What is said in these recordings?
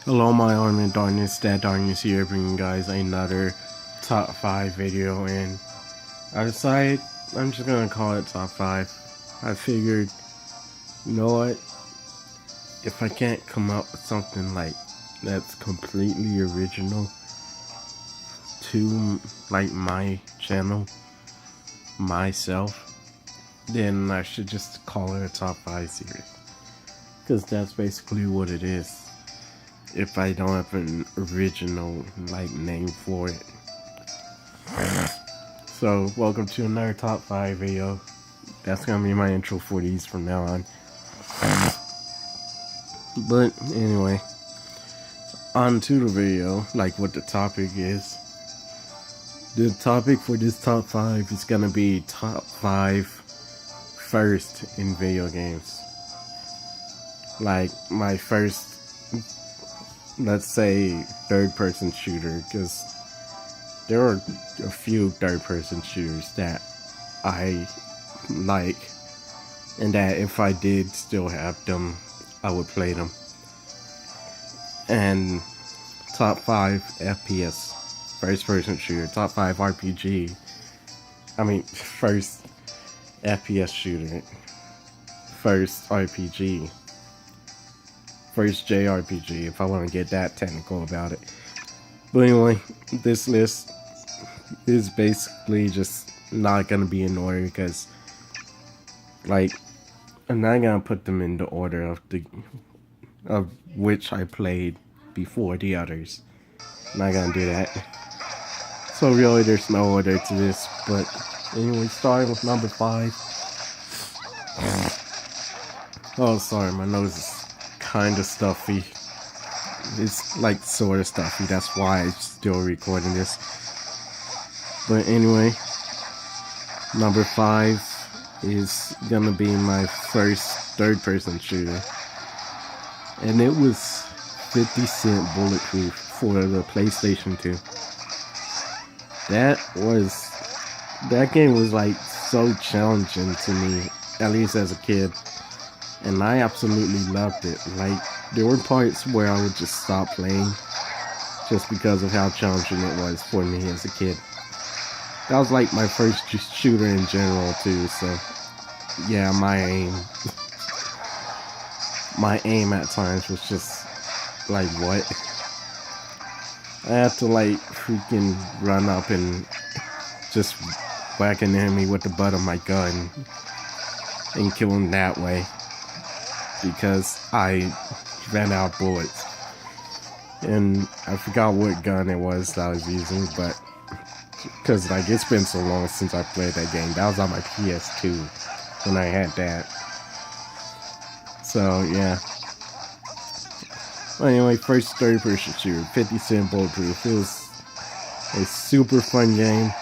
Hello, my arm and darkness, that darkness here, bringing you guys another top 5 video, and I decided I'm just gonna call it top 5. I figured, you know what, if I can't come up with something like that's completely original to like my channel, myself, then I should just call it a top 5 series, because that's basically what it is. If I don't have an original like name for it. So welcome to another top 5 video. That's gonna be my intro for these from now on. But anyway, on to the video, like what the topic is. The topic for this top 5 is gonna be top 5 first in video games. Like my first, let's say, third-person shooter, because there are a few third-person shooters that I like, and that if I did still have them, I would play them. And top 5 FPS, first-person shooter, top 5 RPG, first FPS shooter, first RPG, first JRPG, if I want to get that technical about it. But anyway, this list is basically just not gonna be in order, because like I'm not gonna put them in the order of which I played before the others. I'm not gonna do that. So really there's no order to this, but anyway, starting with number 5. Oh, sorry, my nose is kind of stuffy. It's like sort of stuffy, that's why I'm still recording this. But anyway, number 5 is gonna be my first third-person shooter, and it was 50 Cent Bulletproof for the PlayStation 2. That game was like so challenging to me, at least as a kid, and I absolutely loved it. Like, there were parts where I would just stop playing just because of how challenging it was for me as a kid. That was like my first shooter in general too, so yeah, my aim at times was just like, what? I had to like freaking run up and just whack an enemy with the butt of my gun and kill him that way, because I ran out of bullets. And I forgot what gun it was that I was using, but because like it's been so long since I played that game. That was on my PS2 when I had that. So yeah. Well, anyway, first third-person shooter, 50 Cent Bulletproof. It was a super fun game.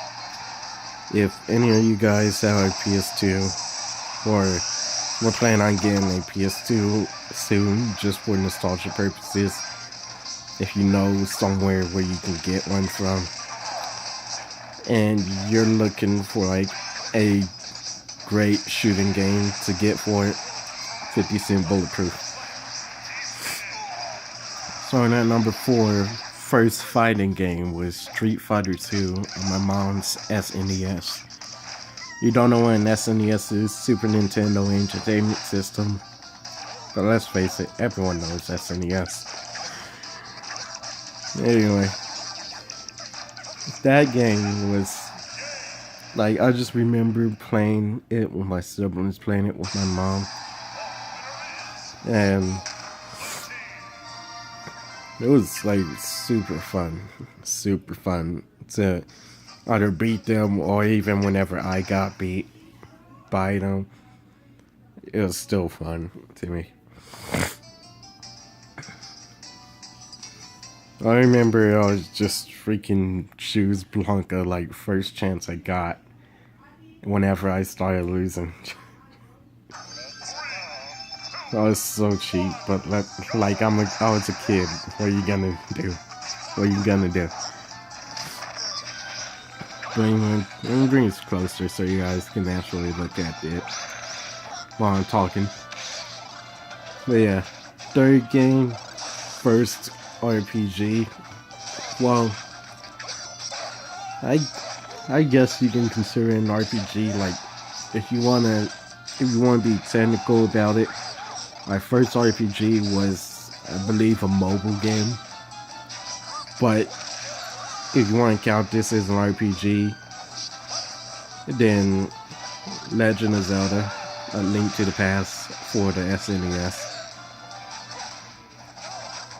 If any of you guys have a PS2 or we're planning on getting a PS2 soon, just for nostalgia purposes, if you know somewhere where you can get one from, and you're looking for like a great shooting game to get for it, 50 Cent Bulletproof. So in at number 4, first fighting game was Street Fighter 2 on my mom's SNES. You don't know what an SNES is? Super Nintendo Entertainment System. But let's face it, everyone knows SNES. Anyway, that game was like, I just remember playing it with my siblings, playing it with my mom, and it was like super fun to either beat them, or even whenever I got beat by them, it was still fun to me. I remember I was just freaking choose Blanca like first chance I got whenever I started losing. I was so cheap, but like I was a kid. What are you gonna do? What are you gonna do? But anyway, let me bring this closer so you guys can actually look at it while I'm talking. But yeah, third game, first RPG. Well, I I guess you can consider it an RPG. Like, if you wanna be technical about it, my first RPG was, I believe, a mobile game. But if you want to count this as an RPG, then Legend of Zelda: A Link to the Past for the SNES.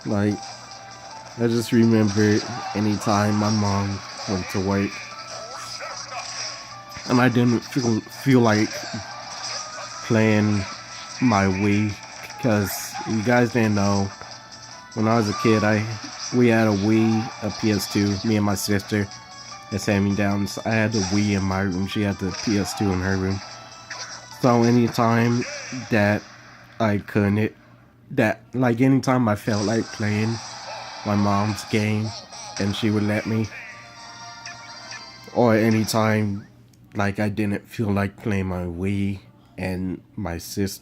Like, I just remember anytime my mom went to work and I didn't feel like playing my Wii, because you guys didn't know, when I was a kid, we had a Wii, a PS2, me and my sister, as hand-me-downs. I had the Wii in my room, she had the PS2 in her room. So anytime that I couldn't, anytime I felt like playing my mom's game and she would let me, or anytime like I didn't feel like playing my Wii and my sister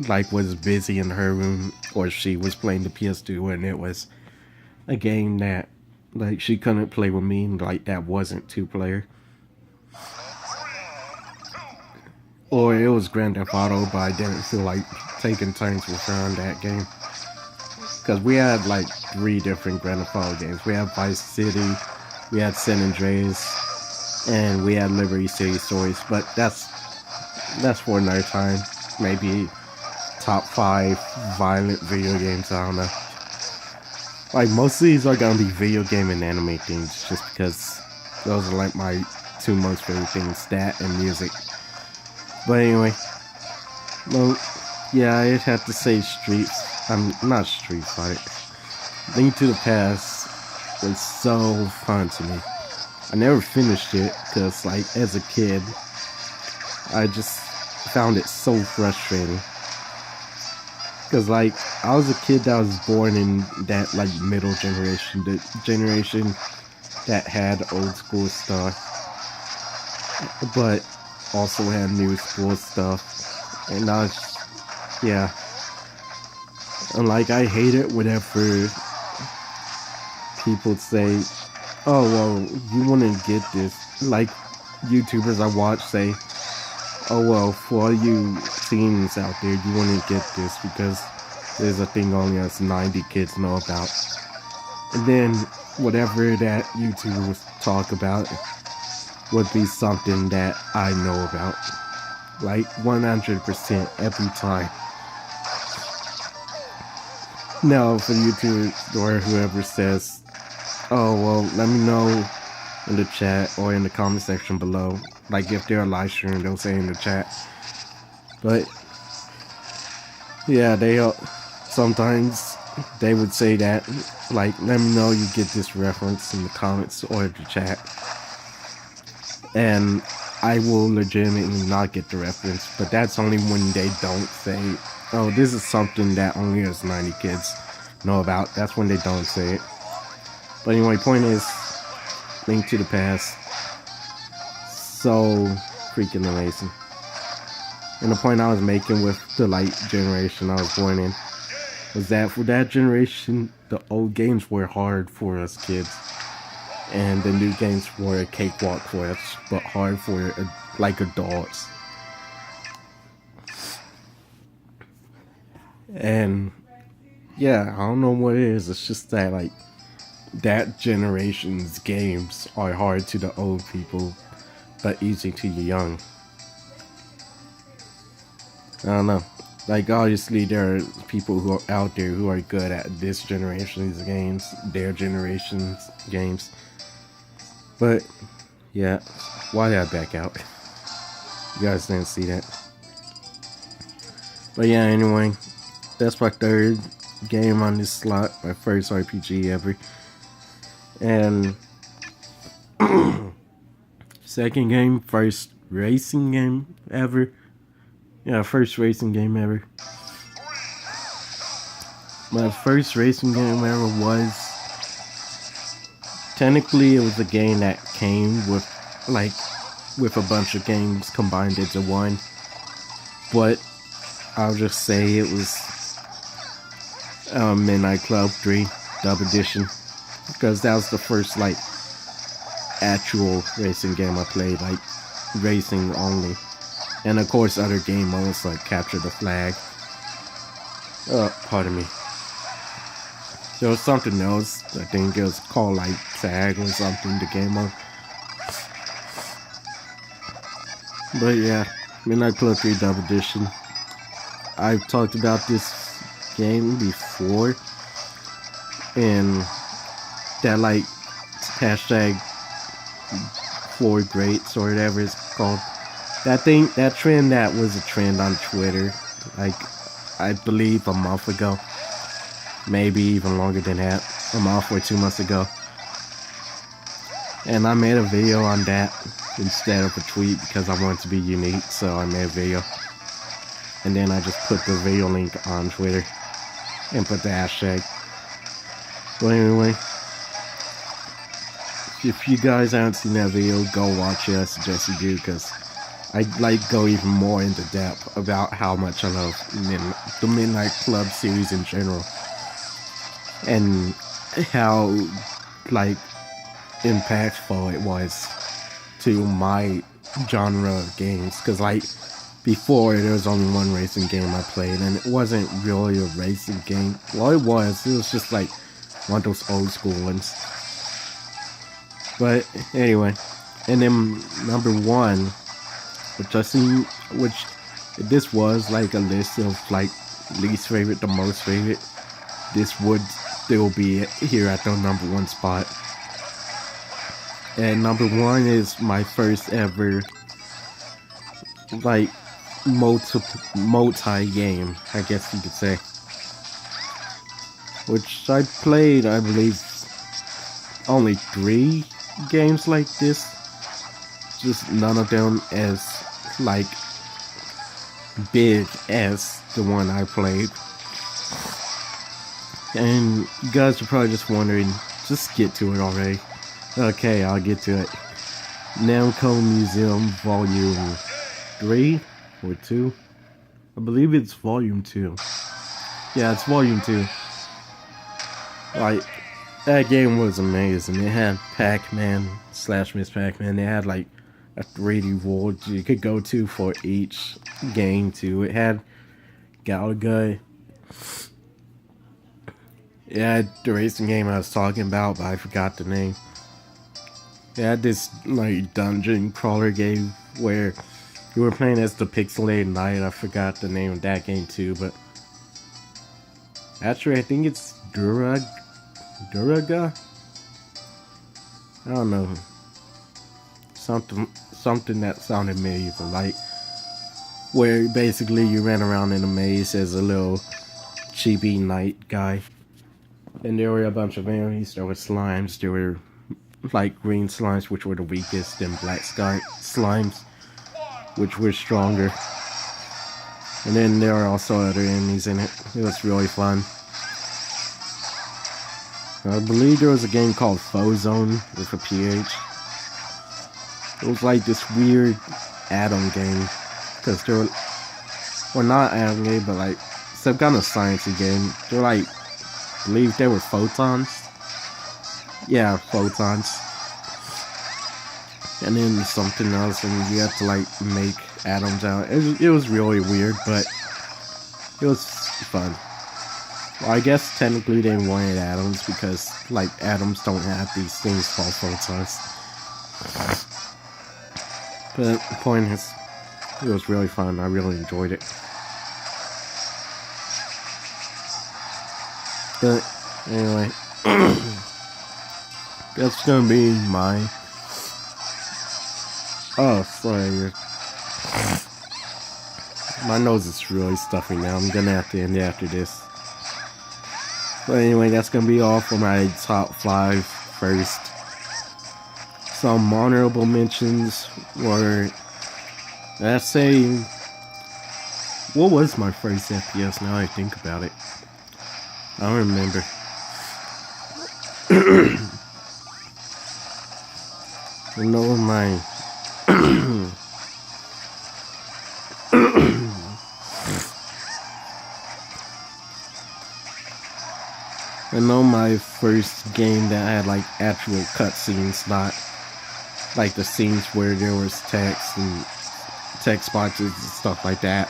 like was busy in her room, or she was playing the PS2 and it was a game that like she couldn't play with me, like that wasn't two-player, or it was Grand Theft Auto, but I didn't feel like taking turns with her on that game, because we had like 3 different Grand Theft Auto games. We had Vice City, we had San Andreas, and we had Liberty City Stories. But that's for another time. Maybe top 5 violent video games, I don't know. Like, most of these are gonna be video game and anime things, just because those are like my 2 most favorite things, that and music. But anyway, well, yeah, I'd have to say not Street Fighter. Link to the Past was so fun to me. I never finished it, because like as a kid, I just found it so frustrating. Because like, I was a kid that was born in that like middle generation, the generation that had old school stuff, but also had new school stuff. And I was, yeah. And like, I hate it whenever people say, oh, well, you wouldn't get this. Like, YouTubers I watch say, oh, well, for all you teens out there, you wouldn't get this because there's a thing only us 90 kids know about. And then whatever that YouTuber was talk about would be something that I know about. Like, 100% every time. Now, for YouTubers or whoever says, oh, well, let me know in the chat or in the comment section below. Like, if they're a live stream, they'll say in the chat. But, yeah, sometimes they would say that, like, let me know you get this reference in the comments or the chat. And I will legitimately not get the reference, but that's only when they don't say, oh, this is something that only us 90 kids know about. That's when they don't say it. But anyway, point is, Link to the Past, so freaking amazing. And the point I was making with the like generation I was born in was that for that generation, the old games were hard for us kids, and the new games were a cakewalk for us, but hard for like adults. And yeah, I don't know what it is. It's just that like that generation's games are hard to the old people, but easy to the young. I don't know. Like, obviously there are people who are out there who are good at this generation's games, their generation's games. But yeah, why did I back out? You guys didn't see that. But yeah, anyway, that's my 3rd game on this slot, my first RPG ever. And 2nd game, first racing game ever. Yeah, first racing game ever. My first racing game ever was, technically it was a game that came with a bunch of games combined into one. But I'll just say it Midnight Club 3 Dub Edition, because that was the first like actual racing game I played, like racing only. And of course other game modes like Capture the Flag. Pardon me. There was something else, I think it was called like Tag or something, the game mode. But yeah, Midnight Club 3 Dub Edition. I've talked about this game before, and that like hashtag 4 greats or whatever it's called. That trend, that was a trend on Twitter, like I believe a month ago, maybe even longer than that, a month or 2 months ago. And I made a video on that instead of a tweet because I wanted to be unique, so I made a video. And then I just put the video link on Twitter and put the hashtag. But anyway, if you guys haven't seen that video, go watch it. I suggest you do, because I like go even more into depth about how much I love the Midnight Club series in general, and how like impactful it was to my genre of games. Because like before, there was only one racing game I played, and it wasn't really a racing game. Well, it was just like one of those old school ones. But anyway, and then number 1, which this was like a list of like least favorite to most favorite, this would still be here at the number 1 spot. And number 1 is my first ever like multi game, I guess you could say, which I played, I believe, only 3 games like this, just none of them as like big as the one I played. And you guys are probably just wondering, just get to it already. Okay, I'll get to it. Namco Museum Volume 3 or 2? I believe it's Volume 2. Yeah, it's Volume 2. Like, that game was amazing. It had Pac-Man / Miss Pac-Man. They had like a 3D world you could go to for each game too. It had Galaga. It had the racing game I was talking about, but I forgot the name. It had this like dungeon crawler game where you were playing as the pixelated knight. I forgot the name of that game too, but actually I think it's Duraga? I don't know. Something that sounded medieval, like where basically you ran around in a maze as a little chibi knight guy. And there were a bunch of enemies. There were slimes. There were like green slimes, which were the weakest, and black slimes, which were stronger. And then there are also other enemies in it. It was really fun. I believe there was a game called Fozone with a PH. It was like this weird atom game, because there were, well, not atom game, but like some kind of sciencey game. They're like, I believe they were photons. Yeah, photons. And then something else, and you have to like make atoms out. It was really weird, but it was fun. Well, I guess technically they wanted atoms because like atoms don't have these things called photons. But the point is, it was really fun. I really enjoyed it. But anyway, that's gonna be my. Oh, sorry. My nose is really stuffy now. I'm gonna have to end it after this. But anyway, that's gonna be all for my top 5 first. Some honorable mentions were, let's say, what was my first FPS now I think about it? I don't remember. I know my I know my first game that had like actual cutscenes, not like the scenes where there was text and text boxes and stuff like that.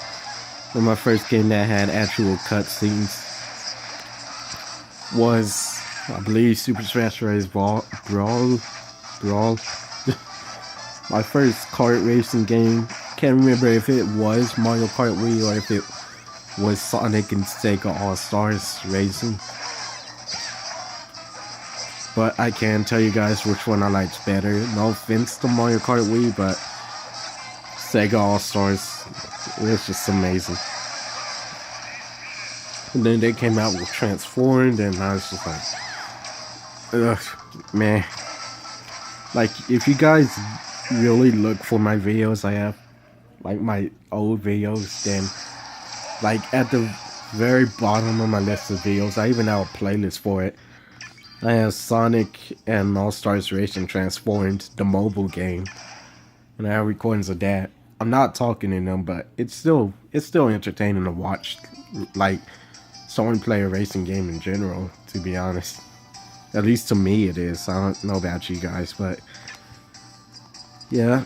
But my first game that had actual cutscenes was, I believe, Super Smash Bros. Brawl. My first kart racing game. Can't remember if it was Mario Kart Wii or if it was Sonic and Sega All-Stars Racing. But I can tell you guys which one I liked better. No offense to Mario Kart Wii, but Sega All-Stars, it was just amazing. And then they came out with Transformed, and I was just like, ugh, man. Like, if you guys really look for my videos, I have, like, my old videos, then, like, at the very bottom of my list of videos, I even have a playlist for it. I have Sonic and All-Stars Racing Transformed, the mobile game, and I have recordings of that. I'm not talking in them, but it's still entertaining to watch, like, someone play a racing game in general, to be honest. At least to me it is. I don't know about you guys, but yeah.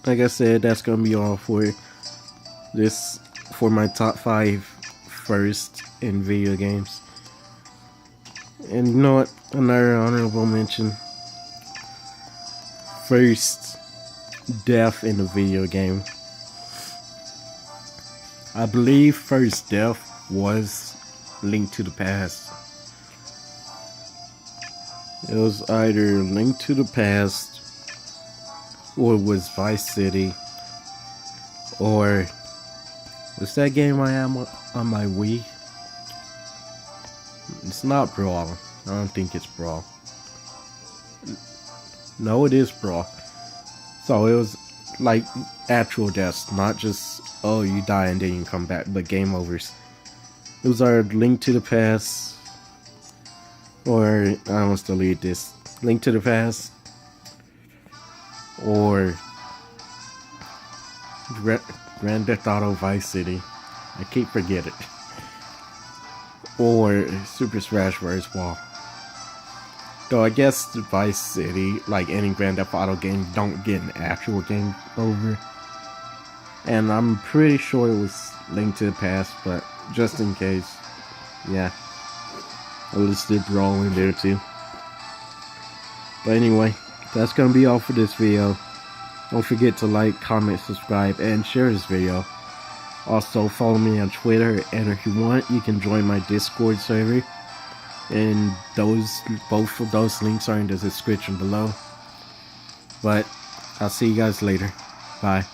Like I said, that's gonna be all for this, for my top 5 first in video games. And you know what? Another honorable mention. First death in a video game. I believe first death was Link to the Past. It was either Link to the Past, or it was Vice City, or was that game I have on my Wii? It's not Brawl. I don't think it's Brawl. No, it is Brawl. So it was like actual deaths, not just, oh, you die and then you come back, but game overs. It was our Link to the Past, or I almost delete this. Link to the Past, or Grand Theft Auto Vice City. I keep forgetting. Or Super Smash Bros. Brawl. Though I guess the Vice City, like any Grand Theft Auto game, don't get an actual game over. And I'm pretty sure it was Link to the Past, but just in case, yeah, I listed Brawl in there too. But anyway, that's gonna be all for this video. Don't forget to like, comment, subscribe, and share this video. Also, follow me on Twitter, and if you want, you can join my Discord server. And both of those links are in the description below. But I'll see you guys later. Bye.